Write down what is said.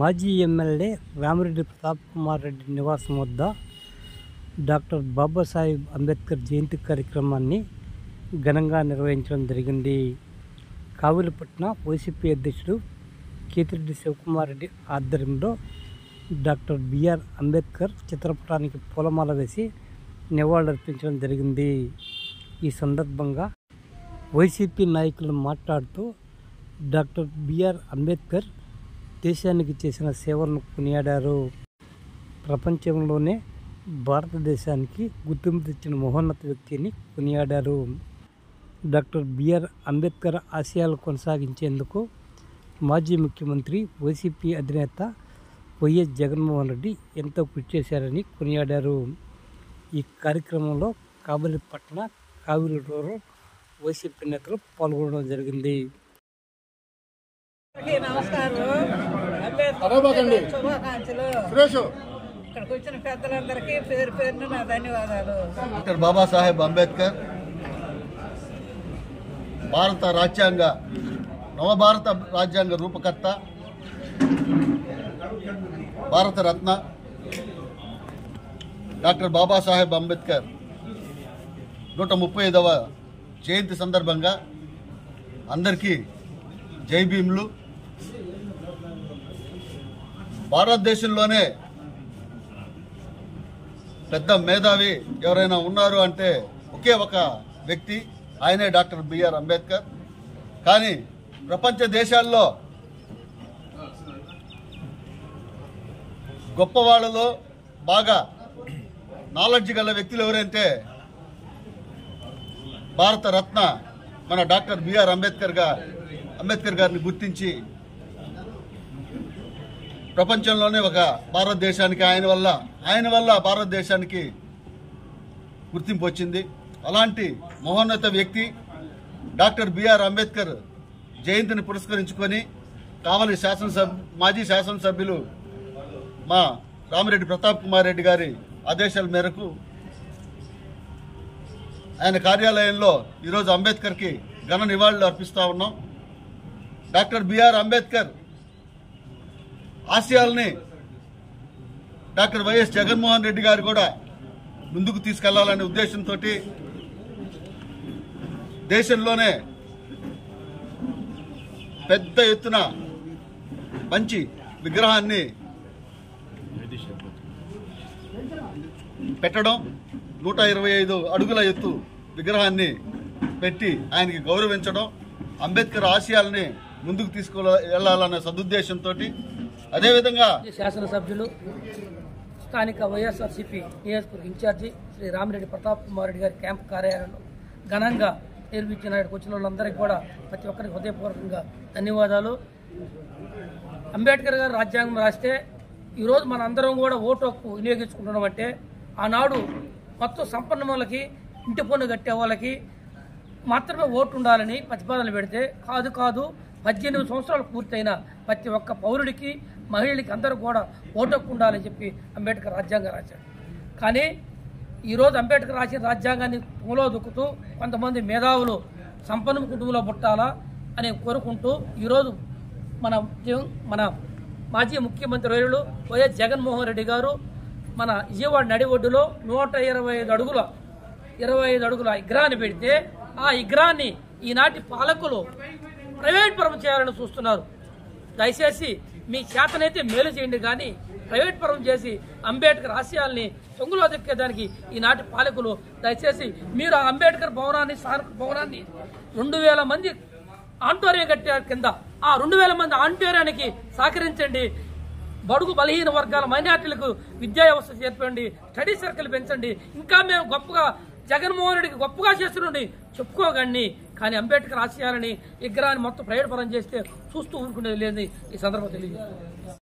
మాజీ ఎమ్మెల్యే రామిరెడ్డి ప్రతాప్ కుమార్ రెడ్డి నివాసం వద్ద డాక్టర్ బాబాసాహెబ్ అంబేద్కర్ జయంతి కార్యక్రమాన్ని ఘనంగా నిర్వహించడం జరిగింది. కావులపట్న వైసీపీ అధ్యక్షుడు కేతిరెడ్డి శివకుమార్ రెడ్డి ఆధ్వర్యంలో డాక్టర్ బిఆర్ అంబేద్కర్ చిత్రపటానికి పూలమాల వేసి నివాళులర్పించడం జరిగింది. ఈ సందర్భంగా వైసీపీ నాయకులు మాట్లాడుతూ డాక్టర్ బిఆర్ అంబేద్కర్ దేశానికి చేసిన సేవలను కొనియాడారు. ప్రపంచంలోనే భారతదేశానికి గుర్తింపు తెచ్చిన మహోన్నత వ్యక్తిని కొనియాడారు. డాక్టర్ బిఆర్ అంబేద్కర్ ఆశయాలు కొనసాగించేందుకు మాజీ ముఖ్యమంత్రి వైసీపీ అధినేత వైఎస్ జగన్మోహన్ రెడ్డి ఎంతో కృషి చేశారని కొనియాడారు. ఈ కార్యక్రమంలో కావలిపట్న, కావిలి రూరల్ వైసీపీ నేతలు పాల్గొనడం జరిగింది. ఇక్కడికి వచ్చిన పెద్దలందరికీ పేరు పేరున నా ధన్యవాదాలు. డాక్టర్ బాబాసాహెబ్ అంబేద్కర్ నవభారత రాజ్యాంగ రూపకర్త, భారతరత్న డాక్టర్ బాబాసాహెబ్ అంబేద్కర్ 135వ జయంతి సందర్భంగా అందరికీ జై భీములు. భారతదేశంలోనే పెద్ద మేధావి ఎవరైనా ఉన్నారు అంటే ఒకే ఒక వ్యక్తి, ఆయనే డాక్టర్ బిఆర్ అంబేద్కర్. కానీ ప్రపంచ దేశాల్లో గొప్ప వాళ్ళలో బాగా నాలెడ్జ్ గల వ్యక్తులు ఎవరంటే భారత రత్న మన డాక్టర్ బిఆర్ అంబేద్కర్ గారిని గుర్తించి ప్రపంచంలోనే ఒక భారతదేశానికి ఆయన వల్ల భారతదేశానికి గుర్తింపు వచ్చింది. అలాంటి మహోన్నత వ్యక్తి డాక్టర్ బిఆర్ అంబేద్కర్ జయంతిని పురస్కరించుకొని కావలి మాజీ శాసనసభ్యులు మా రామిరెడ్డి ప్రతాప్ కుమార్ రెడ్డి గారి ఆదేశాల మేరకు ఆయన కార్యాలయంలో ఈరోజు అంబేద్కర్కి ఘన నివాళులు అర్పిస్తూ ఉన్నాం. డాక్టర్ బిఆర్ అంబేద్కర్ ఆశయాల్ని డాక్టర్ వైఎస్ జగన్మోహన్ రెడ్డి గారు కూడా ముందుకు తీసుకెళ్లాలనే ఉద్దేశంతో దేశంలోనే పెద్ద ఎత్తున మంచి విగ్రహాన్ని పెట్టడం, 125 అడుగుల ఎత్తు విగ్రహాన్ని పెట్టి ఆయనకి గౌరవించడం, అంబేద్కర్ ఆశయాల్ని ముందుకు తీసుకెళ్లాలనే సదుద్దేశంతో అదేవిధంగా శాసనసభ్యులు స్థానిక వైఎస్ఆర్సీపీ నియోజకవర్గ ఇన్ఛార్జి శ్రీ రామిరెడ్డి ప్రతాప్ కుమార్ రెడ్డి గారి క్యాంపు కార్యాలయంలో ఘనంగా నిర్మించిన వచ్చిన వాళ్ళందరికీ కూడా ప్రతి ఒక్కరికి హృదయపూర్వకంగా ధన్యవాదాలు. అంబేద్కర్ గారు రాజ్యాంగం రాస్తే ఈరోజు మన అందరం కూడా ఓటు హక్కు వినియోగించుకుంటున్నాం అంటే ఆనాడు మొత్తం సంపన్నులకి, ఇంటి పన్ను కట్టే వాళ్ళకి మాత్రమే ఓటు ఉండాలని ప్రతిపాదనలు పెడితే కాదు 18 సంవత్సరాలు పూర్తయిన ప్రతి ఒక్క పౌరుడికి, మహిళలకి అందరూ కూడా ఓటు హక్కు ఉండాలని చెప్పి అంబేద్కర్ రాజ్యాంగం రాశాడు. కానీ ఈరోజు అంబేద్కర్ రాసిన రాజ్యాంగాన్ని పూలో దుక్కుతూ కొంతమంది మేధావులు సంపన్న కుటుంబంలో పుట్టాలా అని కోరుకుంటూ ఈరోజు మన మాజీ ముఖ్యమంత్రి వర్యులు వైఎస్ జగన్మోహన్ రెడ్డి గారు మన విజయవాడ నడి ఒడ్డులో 125 అడుగుల విగ్రహాన్ని పెడితే ఆ విగ్రహాన్ని ఈనాటి పాలకులు ప్రైవేట్ పరం చేయాలని చూస్తున్నారు. దయచేసి మీ చేతనైతే మేలు చేయండి, కానీ ప్రైవేట్ పరం చేసి అంబేద్కర్ ఆశయాల్ని తొంగులో దక్కేదానికి ఈనాటి పాలకులు దయచేసి మీరు ఆ అంబేద్కర్ భవనాన్ని 2000 మంది ఆడిటోరియం కట్టారు కింద, ఆ 2000 మంది ఆడిటోరియానికి సహకరించండి. బడుగు బలహీన వర్గాల మైనార్టీలకు విద్యా వ్యవస్థ చేర్పండి, స్టడీ సర్కిల్ పెంచండి. ఇంకా మేము గొప్పగా జగన్మోహన్ రెడ్డికి గొప్పగా చేస్తుండీ చెప్పుకోగండి. కానీ అంబేద్కర్ ఆశయాలని విగ్రహాన్ని మొత్తం ప్రైవేట్ పరం చేస్తే చూస్తూ ఊరుకునేది లేదని ఈ సందర్భంగా తెలియజేస్తున్నాను.